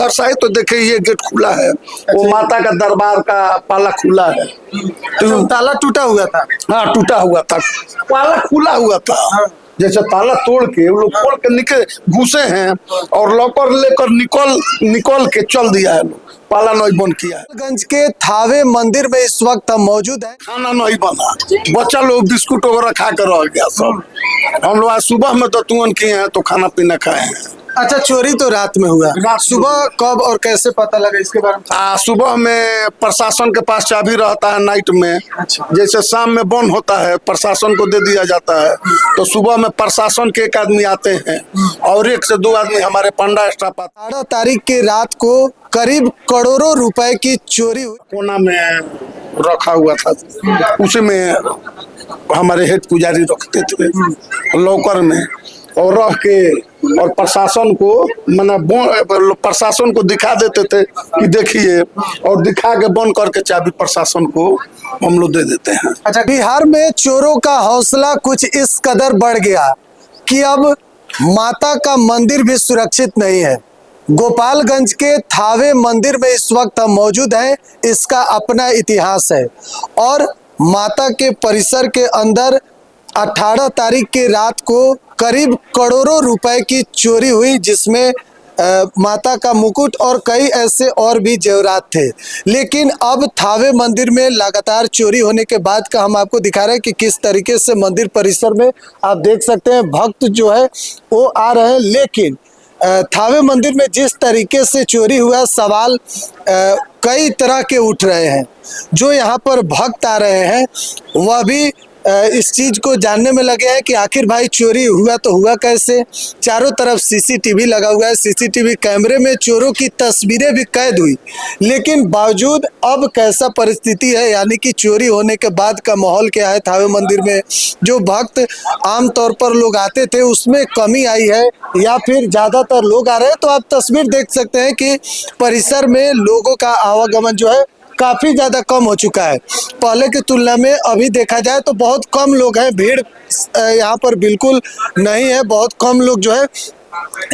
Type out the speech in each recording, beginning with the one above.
उधर से आए तो देखे ये गेट खुला है, वो माता का दरबार का पाला खुला है। तो ताला टूटा हुआ था। हाँ टूटा हुआ था, पाला खुला हुआ था। जैसे ताला तोड़ के वो लोग खोल के निकले घुसे हैं और लॉकर लेकर निकल के चल दिया है लोग, पाला नहीं बंद किया है। गंज के थावे मंदिर में इस वक्त हम मौजूद हैं। खाना नहीं बना, बच्चा लोग बिस्कुट वगैरह खा कर रह गया सब। हम लोग आज सुबह में तो तुअन किए हैं तो खाना पीना खाए हैं। अच्छा, चोरी तो रात में हुआ, सुबह कब और कैसे पता लगा इसके बारे में? सुबह में प्रशासन के पास चाबी रहता है नाइट में। अच्छा। जैसे शाम में बंद होता है प्रशासन को दे दिया जाता है, तो सुबह में प्रशासन के एक आदमी आते हैं और 1 से 2 आदमी हमारे पंडा स्टाफ आते हैं। 18 तारीख की रात को करीब करोड़ों रुपए की चोरी हुई। कोना में रखा हुआ था, उसी में हमारे हेड पुजारी रखते थे लॉकर में, और रख के और प्रशासन को प्रशासन को दिखा देते थे कि देखिए, और दिखा के बंद करके चाबी प्रशासन को हम लोग दे देते हैं। अच्छा, बिहार में चोरों का हौसला कुछ इस कदर बढ़ गया कि अब माता का मंदिर भी सुरक्षित नहीं है। गोपालगंज के थावे मंदिर में इस वक्त हम मौजूद हैं। इसका अपना इतिहास है और माता के परिसर के अंदर 18 तारीख की रात को करीब करोड़ों रुपए की चोरी हुई, जिसमें माता का मुकुट और कई ऐसे और भी जेवरात थे। लेकिन अब थावे मंदिर में लगातार चोरी होने के बाद का हम आपको दिखा रहे हैं कि किस तरीके से मंदिर परिसर में आप देख सकते हैं भक्त जो है वो आ रहे हैं। लेकिन थावे मंदिर में जिस तरीके से चोरी हुआ, सवाल कई तरह के उठ रहे हैं। जो यहाँ पर भक्त आ रहे हैं वह भी इस चीज को जानने में लगे हैं कि आखिर भाई चोरी हुआ तो हुआ कैसे। चारों तरफ सीसीटीवी लगा हुआ है, सीसीटीवी कैमरे में चोरों की तस्वीरें भी कैद हुई। लेकिन बावजूद अब कैसा परिस्थिति है, यानी कि चोरी होने के बाद का माहौल क्या है थावे मंदिर में, जो भक्त आमतौर पर लोग आते थे उसमें कमी आई है या फिर ज्यादातर लोग आ रहे हैं। तो आप तस्वीर देख सकते हैं कि परिसर में लोगों का आवागमन जो है काफी ज्यादा कम हो चुका है। पहले की तुलना में अभी देखा जाए तो बहुत कम लोग हैं, भीड़ यहाँ पर बिल्कुल नहीं है, बहुत कम लोग जो है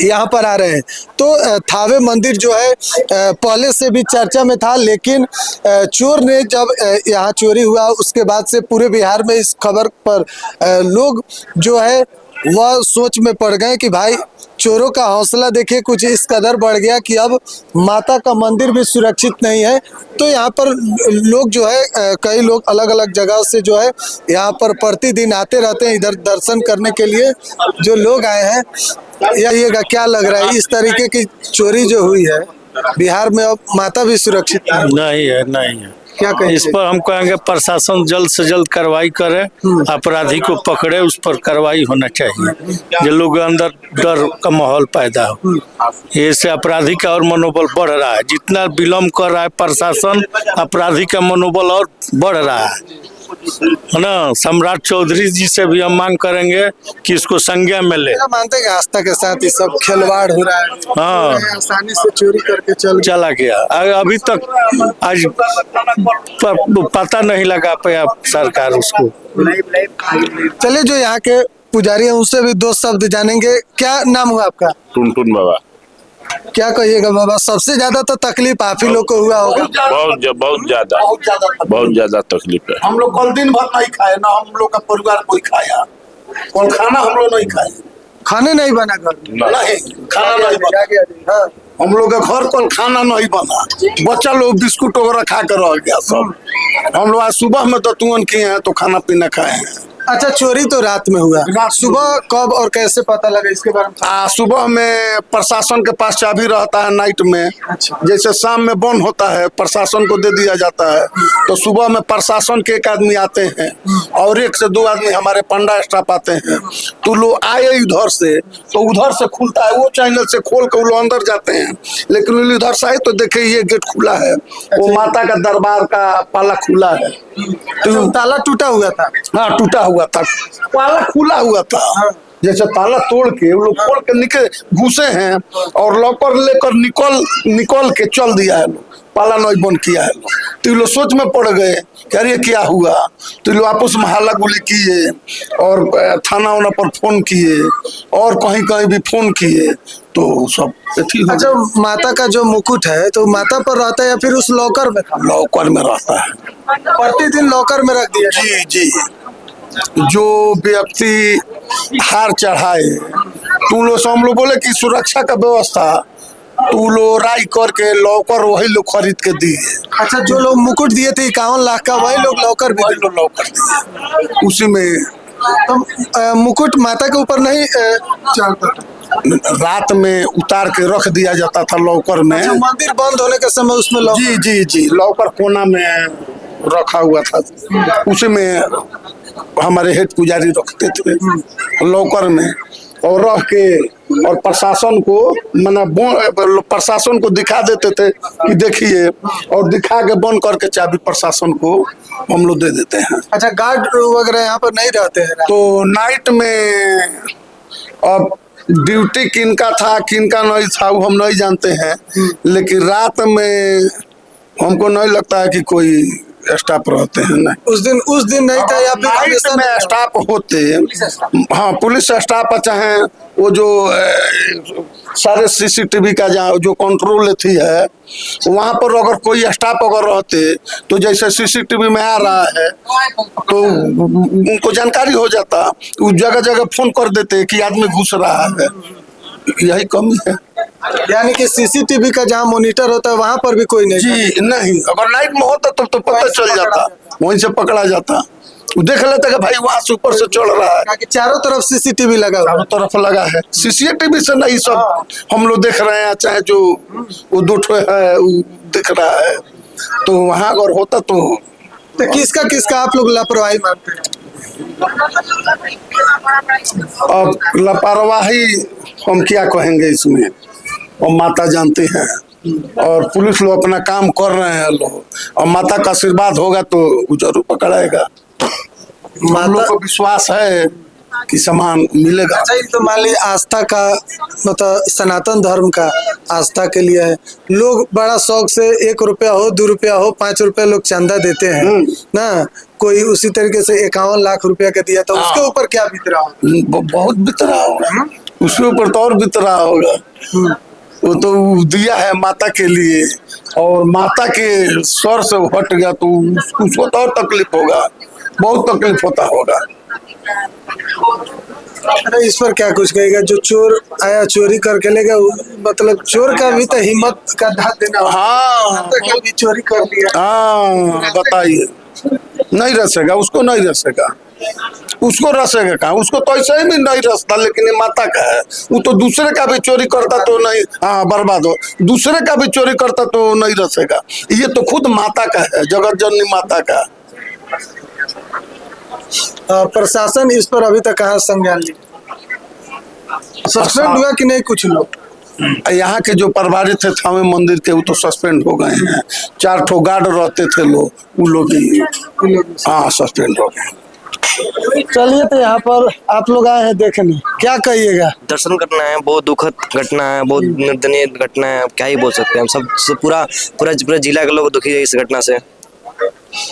यहाँ पर आ रहे हैं। तो थावे मंदिर जो है पहले से भी चर्चा में था, लेकिन चोर ने जब यहाँ चोरी हुआ उसके बाद से पूरे बिहार में इस खबर पर लोग जो है वह सोच में पड़ गए कि भाई चोरों का हौसला देखिए कुछ इस कदर बढ़ गया कि अब माता का मंदिर भी सुरक्षित नहीं है। तो यहाँ पर लोग जो है कई लोग अलग अलग जगह से जो है यहाँ पर प्रतिदिन आते रहते हैं इधर दर्शन करने के लिए। जो लोग आए हैं, ये क्या लग रहा है, इस तरीके की चोरी जो हुई है बिहार में अब माता भी सुरक्षित नहीं है। क्या कहें इस पर हम कहेंगे प्रशासन जल्द से जल्द कार्रवाई करे, अपराधी को पकड़े, उस पर कार्रवाई होना चाहिए। जो लोग अंदर डर का माहौल पैदा हो, इससे अपराधी का और मनोबल बढ़ रहा है। जितना विलम्ब कर रहा है प्रशासन, अपराधी का मनोबल और बढ़ रहा है ना। सम्राट चौधरी जी से भी हम मांग करेंगे कि इसको संज्ञान में ले। मानते हैं आस्था के साथ ये सब खिलवाड़ हो रहा है। हाँ, आसानी से चोरी करके चला गया। अभी तक आज पता नहीं लगा पाया सरकार उसको। चलिए, जो यहाँ के पुजारी हैं उनसे भी 2 शब्द जानेंगे। क्या नाम हुआ आपका? टुनटुन बाबा। क्या कहिएगा बाबा, सबसे ज्यादा तो तकलीफ आप ही लोग को हुआ होगा। बहुत ज्यादा तकलीफ है। हम लोग कल दिन भर नहीं खाए ना, हम लोग का परिवार कोई खाया, कल खाना हम लोग नहीं खाए, खाने नहीं बना घर नहीं खाना नहीं बना। हाँ। हम लोग का घर कल खाना नहीं बना, बच्चा लोग बिस्कुट वगैरह खा कर रह गया सब। हम लोग आज सुबह में तो तुअन किए हैं तो खाना पीना खाए हैं। अच्छा, चोरी तो रात में हुआ, सुबह कब और कैसे पता लगा इसके बारे में? सुबह में प्रशासन के पास चाबी रहता है नाइट में। अच्छा। जैसे शाम में बंद होता है प्रशासन को दे दिया जाता है, तो सुबह में प्रशासन के एक आदमी आते हैं और 1 से 2 आदमी हमारे पंडा स्टाफ आते हैं। तो लोग आए इधर से तो उधर से खुलता है, वो चैनल से खोल कर वो लोग अंदर जाते हैं। लेकिन इधर से आए तो देखे ये गेट खुला है, वो माता का दरबार का पाला खुला है। तो ताला टूटा हुआ था। हाँ टूटा हुआ था, पाला खुला हुआ था। जैसे ताला तोड़ के वो लोग खोल के निकले घुसे हैं और लॉकर लेकर निकल के चल दिया है लोग, पाला नहीं बंद किया है लोग। तो ये लोग सोच में पड़ गए कि अरे क्या हुआ। तो ये लोग आपस में हल्ला गुली किए और थाना वाना पर फोन किए और कहीं कहीं भी फोन किए, तो सब अथी हो अच्छा, माता का जो मुकुट है तो माता पर रहता है या फिर उस लॉकर में था? लॉकर में रहता है। प्रतिदिन लॉकर में रख दिया? जी जी, जो व्यक्ति हार चढ़ाए तो लोग से हम लोग बोले कि सुरक्षा का व्यवस्था तो लोग राय करके लॉकर वही लोग खरीद के दिए। अच्छा, जो लोग मुकुट दिए थे 51 लाख का, वही लोग लॉकर भी वही दिए? लोग लॉकर दिए, उसी में तो मुकुट माता के ऊपर नहीं चढ़ता था? रात में उतार के रख दिया जाता था लॉकर में। अच्छा, मंदिर बंद होने के समय उसमें लॉकर? जी जी जी, लॉकर कोना में रखा हुआ था, उसी में हमारे हेड पुजारी रखते थे लॉकर में और रख के और प्रशासन को प्रशासन को दिखा देते थे कि देखिए, और दिखा के बंद करके चाबी प्रशासन को हम लोग दे देते हैं। अच्छा, गार्ड वगैरह यहाँ पर नहीं रहते हैं? तो नाइट में अब ड्यूटी किनका था किनका नहीं था वो हम नहीं जानते हैं, लेकिन रात में हमको नहीं लगता है कि कोई स्टाफ रहते हैं। ना उस दिन नहीं था या फिर नाइट हमेशा में नहीं था? स्टाफ होते, हाँ पुलिस स्टाफ चाहे वो जो सारे सीसीटीवी का जहाँ जो कंट्रोल थी है वहाँ पर अगर कोई स्टाफ अगर रहते तो जैसे सीसीटीवी में आ रहा है तो उनको जानकारी हो जाता, वो जगह जगह फोन कर देते कि आदमी घुस रहा है। यही कमी है। यानी कि सीसीटीवी का जहाँ मॉनिटर होता है वहाँ पर भी कोई नहीं? जी नहीं, अगर नाइट में होता तब तो पता चल जाता, वहीं से पकड़ा जाता, देख लेते कि भाई वहां से ऊपर से चढ़ रहा है। कि चारों तरफ सीसीटीवी लगा हुआ? चारों तरफ लगा है, सीसीटीवी से नहीं सब हम लोग देख रहे हैं, चाहे जो वो दो ठो है वो दिख रहा है, तो वहां अगर होता तो किसका आप लोग लापरवाही मानते हैं? अब लापरवाही हम क्या कहेंगे इसमें, और माता जानते हैं और पुलिस लोग अपना काम कर रहे हैं लोग, और माता का आशीर्वाद होगा तो वो जरूर पकड़ाएगा। हम लोग को विश्वास है कि सामान मिलेगा। अच्छा, ये तो मान लीजिए आस्था का मतलब सनातन धर्म का आस्था के लिए है, लोग बड़ा शौक से 1 रुपया हो 2 रुपया हो 5 रुपया लोग चंदा देते हैं ना। कोई उसी तरीके से 51 लाख रुपया का दिया, तो उसके ऊपर क्या बीत रहा होगा? बहुत बीत रहा होगा, उसके ऊपर तो और बीत रहा होगा। वो तो दिया है माता के लिए और माता के स्वर से हट गया तो उसको तो और तकलीफ होगा, बहुत तकलीफ होता होगा। अरे इस पर क्या कुछ कहेगा? जो चोर आया चोरी करके ले गया, मतलब चोर का भी तो हिम्मत का दाद देना होगा। हाँ तो भी चोरी कर लिया। हाँ, बताइए, नहीं रसेगा, उसको नहीं रसेगा, उसको रसेगा कहाँ, उसको तो ऐसे ही भी नहीं रसता, लेकिन ये माता का है, वो तो दूसरे का भी चोरी करता तो नहीं, हाँ बर्बाद हो, दूसरे का भी चोरी करता तो नहीं रसेगा, ये तो खुद माता का है, जगत जननी माता का। प्रशासन इस पर अभी तक कहाँ संज्ञान लिया? सस्पेंड हुआ कि नहीं कुछ लोग? यहाँ के जो प्रभारी थे थावे मंदिर के वो तो सस्पेंड हो गए हैं, 4 ठो गार्ड रहते थे लोग, वो लोग भी हाँ सस्पेंड हो गए। चलिए, तो यहाँ पर आप लोग आए हैं देखने, क्या कहिएगा? दर्शन करना है, बहुत दुखद घटना है, बहुत निर्दयनीय घटना है, क्या ही बोल सकते हैं हम सब पूरा जिला के लोग दुखी है इस घटना से।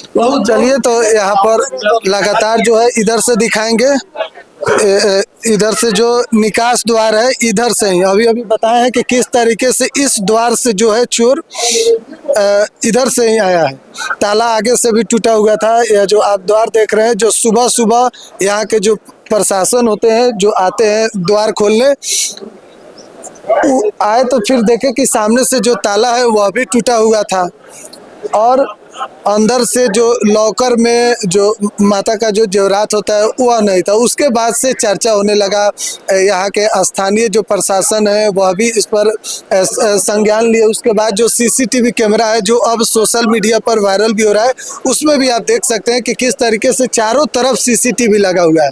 चलिए, तो यहाँ पर लगातार जो है इधर से दिखाएंगे, इधर से जो निकास द्वार है इधर से ही अभी बताया है कि किस तरीके से इस द्वार से जो है चोर इधर से ही आया है। ताला आगे से भी टूटा हुआ था। यह जो आप द्वार देख रहे हैं, जो सुबह सुबह यहाँ के जो प्रशासन होते हैं जो आते हैं द्वार खोलने, आए तो फिर देखे कि सामने से जो ताला है वह भी टूटा हुआ था और अंदर से जो लॉकर में जो माता का जो जेवरात होता है वह नहीं था। उसके बाद से चर्चा होने लगा, यहाँ के स्थानीय जो प्रशासन है वह भी इस पर संज्ञान लिए। उसके बाद जो सीसीटीवी कैमरा है जो अब सोशल मीडिया पर वायरल भी हो रहा है, उसमें भी आप देख सकते हैं कि किस तरीके से चारों तरफ सीसीटीवी लगा हुआ है,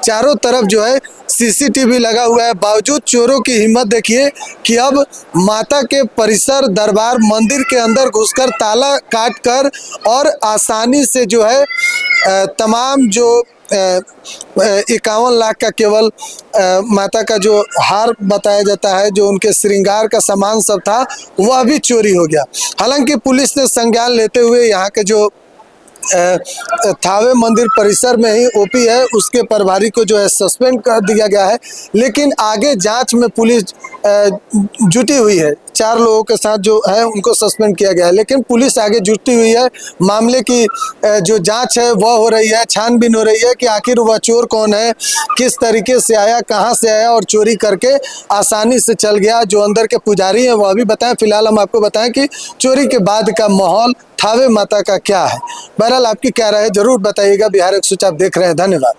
चारों तरफ जो है सीसीटीवी लगा हुआ है। बावजूद चोरों की हिम्मत देखिए कि अब माता के परिसर दरबार मंदिर के अंदर घुसकर ताला काट कर और आसानी से जो है तमाम जो 51 लाख का केवल माता का जो हार बताया जाता है, जो उनके श्रृंगार का सामान सब था, वह भी चोरी हो गया। हालांकि पुलिस ने संज्ञान लेते हुए यहाँ के जो थावे मंदिर परिसर में ही ओपी है उसके प्रभारी को जो है सस्पेंड कर दिया गया है, लेकिन आगे जांच में पुलिस जुटी हुई है। 4 लोगों के साथ जो है उनको सस्पेंड किया गया है, लेकिन पुलिस आगे जुटी हुई है। मामले की जो जांच है वह हो रही है, छानबीन हो रही है कि आखिर वह चोर कौन है, किस तरीके से आया, कहां से आया और चोरी करके आसानी से चल गया। जो अंदर के पुजारी हैं वह भी बताएं। फिलहाल हम आपको बताएं कि चोरी के बाद का माहौल थावे माता का क्या है। बहरहाल आपकी क्या राय है जरूर बताइएगा। बिहार 104 आप देख रहे हैं, धन्यवाद।